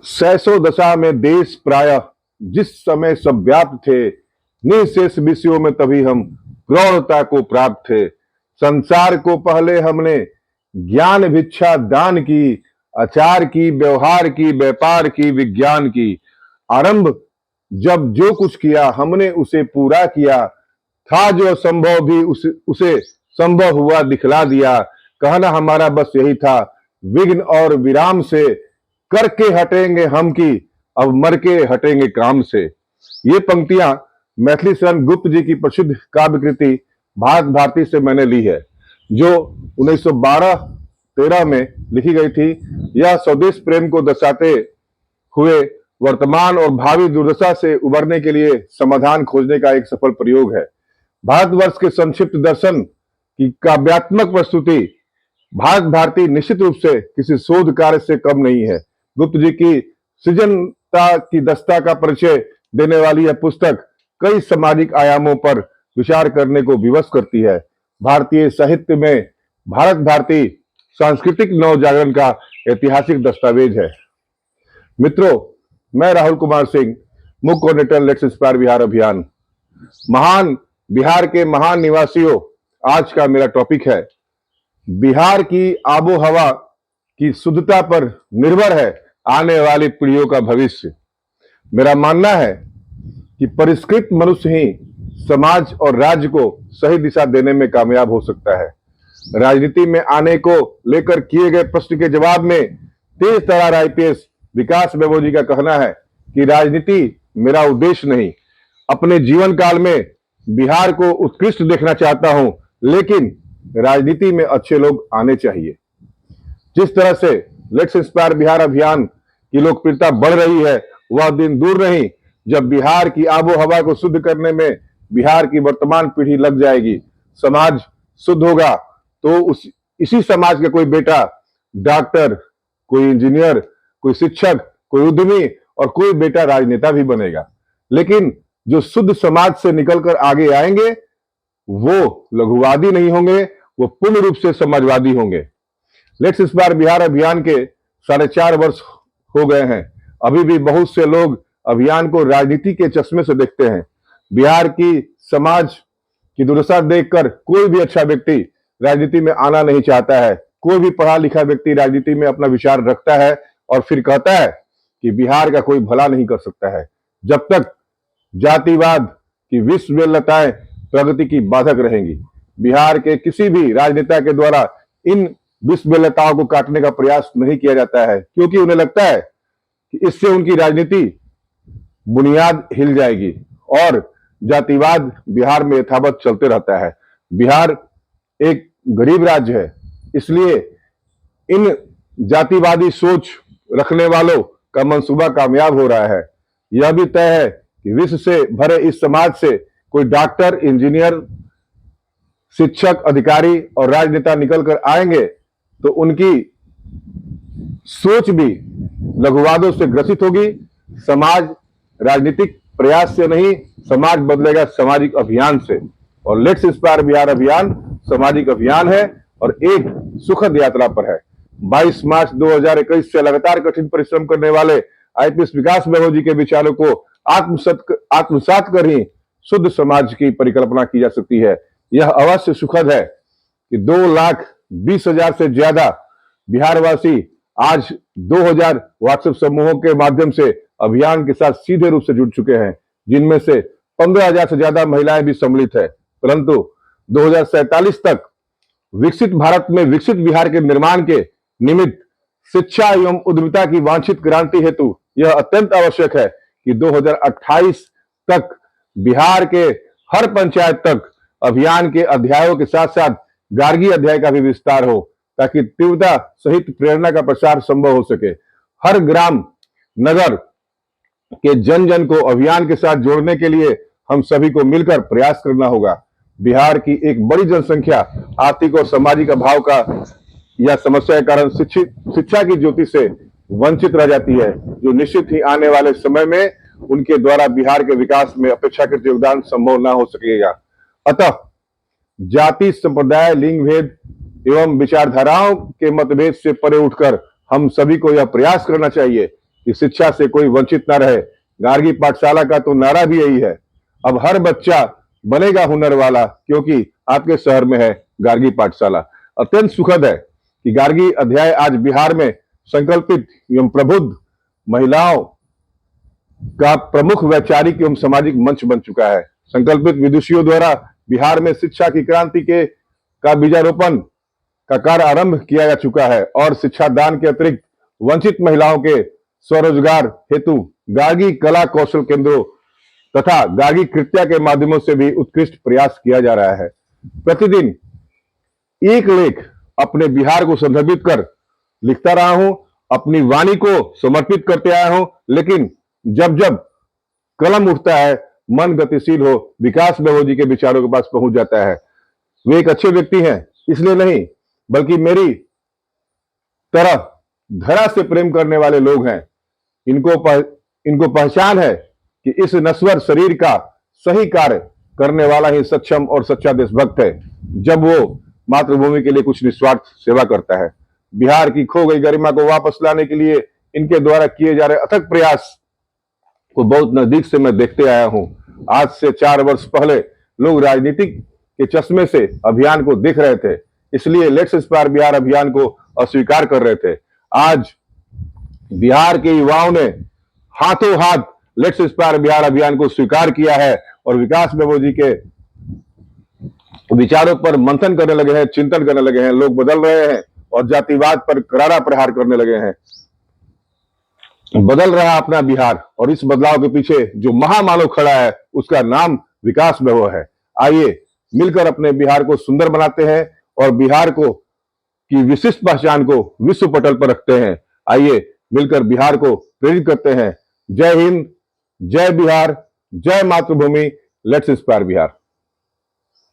सैसो दशा में देश प्रायः जिस समय सब व्याप्त थे, निशेष विषयों में तभी हम प्रौढ़ता को प्राप्त थे। संसार को पहले हमने ज्ञान भिक्षा दान की, आचार की, व्यवहार की, व्यापार की, विज्ञान की। आरंभ जब जो कुछ किया हमने उसे पूरा किया, था जो असंभव भी उसे संभव हुआ दिखला दिया। कहना हमारा बस यही था, विघ्न और विराम से करके हटेंगे हम की, अब मर के हटेंगे काम से। ये पंक्तियां मैथिली शरण गुप्त जी की प्रसिद्ध काव्य कृति भारत भारती से मैंने ली है, जो 1912-13 में लिखी गई थी। यह स्वदेश प्रेम को दर्शाते हुए वर्तमान और भावी दुर्दशा से उबरने के लिए समाधान खोजने का एक सफल प्रयोग है। भारतवर्ष के संक्षिप्त दर्शन की काव्यात्मक प्रस्तुति भारत भारती निश्चित रूप से किसी शोध कार्य से कम नहीं है। गुप्त जी की सृजनता की दस्ता का परिचय देने वाली यह पुस्तक कई सामाजिक आयामों पर विचार करने को विवश करती है। भारतीय साहित्य में भारत भारती सांस्कृतिक नवजागरण का ऐतिहासिक दस्तावेज है। मित्रों, मैं राहुल कुमार सिंह, मुख्य कोऑर्डिनेटर लेट्स इंस्पायर बिहार अभियान। महान बिहार के महान निवासियों, आज का मेरा टॉपिक है, बिहार की आबो हवा की शुद्धता पर निर्भर है आने वाली पीढ़ियों का भविष्य। मेरा मानना है कि परिष्कृत मनुष्य ही समाज और राज्य को सही दिशा देने में कामयाब हो सकता है। राजनीति में आने को लेकर किए गए प्रश्न के जवाब में तेज तर्रार आईपीएस विकास बेबो जी का कहना है कि राजनीति मेरा उद्देश्य नहीं, अपने जीवन काल में बिहार को उत्कृष्ट देखना चाहता हूं, लेकिन राजनीति में अच्छे लोग आने चाहिए। जिस तरह से लेट्स इंस्पायर बिहार अभियान की लोकप्रियता बढ़ रही है, वह दिन दूर नहीं जब बिहार की आबो हवा को शुद्ध करने में बिहार की वर्तमान पीढ़ी लग जाएगी। समाज शुद्ध होगा तो इसी समाज का कोई बेटा डॉक्टर, कोई इंजीनियर, कोई शिक्षक, कोई उद्यमी और कोई बेटा राजनेता भी बनेगा। लेकिन जो शुद्ध समाज से निकलकर आगे आएंगे वो लघुवादी नहीं होंगे, वो पूर्ण रूप से समाजवादी होंगे। लेट्स इंस्पायर बिहार अभियान के 4.5 वर्ष हो गए हैं। अभी भी बहुत से लोग अभियान को राजनीति के चश्मे से देखते हैं। बिहार की समाज की दुर्दशा देखकर कोई भी अच्छा व्यक्ति राजनीति में आना नहीं चाहता है। कोई भी पढ़ा लिखा व्यक्ति राजनीति में अपना विचार रखता है और फिर कहता है कि बिहार का कोई भला नहीं कर सकता है। जब तक जातिवाद की विषमयताएं प्रगति की बाधक रहेंगी, बिहार के किसी भी राजनेता के द्वारा इन विषमयताओं को काटने का प्रयास नहीं किया जाता है, क्योंकि उन्हें लगता है कि इससे उनकी राजनीति बुनियाद हिल जाएगी और जातिवाद बिहार में यथावत चलते रहता है। बिहार एक गरीब राज्य है, इसलिए इन जातिवादी सोच रखने वालों का मंसूबा कामयाब हो रहा है। यह भी तय है कि विश्व से भरे इस समाज से कोई डॉक्टर, इंजीनियर, शिक्षक, अधिकारी और राजनेता निकलकर आएंगे तो उनकी सोच भी लघुवादों से ग्रसित होगी। समाज राजनीतिक प्रयास से नहीं, समाज बदलेगा सामाजिक अभियान से। और लेट्स इंस्पायर बिहार अभियान सामाजिक अभियान है और एक सुखद यात्रा पर है। 22 मार्च 2021 से लगातार कठिन परिश्रम करने वाले आईपीएस विकास बेबो जी के विचारों को आत्मसात कर ही शुद्ध समाज की परिकल्पना की जा सकती है। यह अवश्य सुखद है कि 2,20,000 से ज्यादा बिहारवासी आज 2000 व्हाट्सएप समूहों के माध्यम से अभियान के साथ सीधे रूप से जुड़ चुके हैं, जिनमें से 15,000 से ज्यादा महिलाएं भी सम्मिलित है। परंतु 2047 तक विकसित भारत में विकसित बिहार के निर्माण के निमित्त शिक्षा एवं उद्यमिता की वांछित क्रांति हेतु यह अत्यंत आवश्यक है कि 2028 तक बिहार के हर पंचायत तक अभियान के अध्यायों के साथ साथ गार्गी अध्याय का भी विस्तार हो, ताकि तीव्रता सहित प्रेरणा का प्रसार संभव हो सके। हर ग्राम नगर के जन जन को अभियान के साथ जोड़ने के लिए हम सभी को मिलकर प्रयास करना होगा। बिहार की एक बड़ी जनसंख्या आर्थिक और सामाजिक अभाव का या समस्या के कारण शिक्षा की ज्योति से वंचित रह जाती है, जो निश्चित ही आने वाले समय में उनके द्वारा बिहार के विकास में अपेक्षाकृत योगदान संभव न हो सकेगा। अतः जाति, संप्रदाय, लिंग भेद एवं विचारधाराओं के मतभेद से परे उठकर हम सभी को यह प्रयास करना चाहिए कि शिक्षा से कोई वंचित न रहे। गार्गी पाठशाला का तो नारा भी यही है, अब हर बच्चा बनेगा हुनर वाला, क्योंकि आपके शहर में है गार्गी पाठशाला। अत्यंत सुखद है कि गार्गी अध्याय आज बिहार में संकल्पित एवं प्रबुद्ध महिलाओं का प्रमुख वैचारिक एवं सामाजिक मंच बन चुका है। संकल्पित विदुषियों द्वारा बिहार में शिक्षा की क्रांति के का बीजारोपण का कार्य आरंभ किया जा चुका है और शिक्षा दान के अतिरिक्त वंचित महिलाओं के स्वरोजगार हेतु गार्गी कला कौशल केंद्रों तथा गार्गी कृत्या के माध्यमों से भी उत्कृष्ट प्रयास किया जा रहा है। प्रतिदिन एक लेख अपने बिहार को संदर्भित कर लिखता रहा हूं, अपनी वाणी को समर्पित करते आया हूं, लेकिन जब जब कलम उठता है, मन गतिशील हो, विकास बेहो जी के विचारों के पास पहुंच जाता है। वे एक अच्छे व्यक्ति हैं, इसलिए नहीं बल्कि मेरी तरह धरा से प्रेम करने वाले लोग हैं। इनको पहचान है कि इस नश्वर शरीर का सही कार्य करने वाला ही सक्षम और सच्चा देशभक्त है, जब वो मातृभूमि के लिए कुछ निस्वार्थ सेवा करता है। बिहार की खो गई गरिमा को वापस लाने के लिए इनके द्वारा किए जा रहे अथक प्रयास को बहुत नजदीक से मैं देखते आया हूं। आज से 4 वर्ष पहले लोग राजनीतिक के चश्मे से अभियान को देख रहे थे, इसलिए लेट्स इंस्पायर बिहार अभियान को अस्वीकार कर रहे थे। आज बिहार के युवाओं ने हाथों हाथ लेट्स इंस्पायर बिहार अभियान को स्वीकार किया है और विकास बेहो जी के विचारों पर मंथन करने लगे हैं, चिंतन करने लगे हैं। लोग बदल रहे हैं और जातिवाद पर करारा प्रहार करने लगे हैं। बदल रहा अपना बिहार और इस बदलाव के पीछे जो महामानव खड़ा है उसका नाम विकास बेहो है। आइए मिलकर अपने बिहार को सुंदर बनाते हैं और बिहार को की विशिष्ट पहचान को विश्व पटल पर रखते हैं। आइए मिलकर बिहार को प्रेरित करते हैं। जय हिंद, जय बिहार, जय मातृभूमि, लेट्स इंस्पायर बिहार।